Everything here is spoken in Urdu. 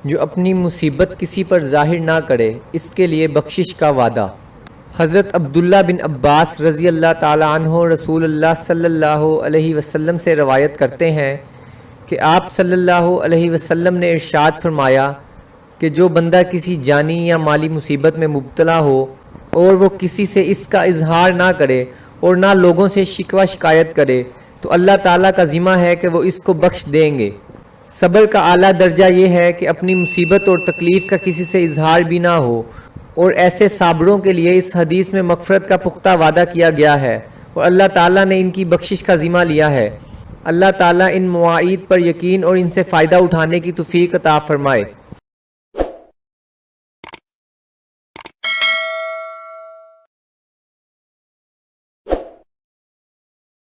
جو اپنی مصیبت کسی پر ظاہر نہ کرے، اس کے لیے بخشش کا وعدہ۔ حضرت عبداللہ بن عباس رضی اللہ تعالیٰ عنہ رسول اللہ صلی اللہ علیہ وسلم سے روایت کرتے ہیں کہ آپ صلی اللہ علیہ وسلم نے ارشاد فرمایا کہ جو بندہ کسی جانی یا مالی مصیبت میں مبتلا ہو اور وہ کسی سے اس کا اظہار نہ کرے اور نہ لوگوں سے شکوہ شکایت کرے تو اللہ تعالیٰ کا ذمہ ہے کہ وہ اس کو بخش دیں گے۔ صبر کا اعلیٰ درجہ یہ ہے کہ اپنی مصیبت اور تکلیف کا کسی سے اظہار بھی نہ ہو، اور ایسے صابروں کے لیے اس حدیث میں مغفرت کا پختہ وعدہ کیا گیا ہے اور اللہ تعالیٰ نے ان کی بخشش کا ذمہ لیا ہے۔ اللہ تعالیٰ ان مواعید پر یقین اور ان سے فائدہ اٹھانے کی توفیق عطا فرمائے۔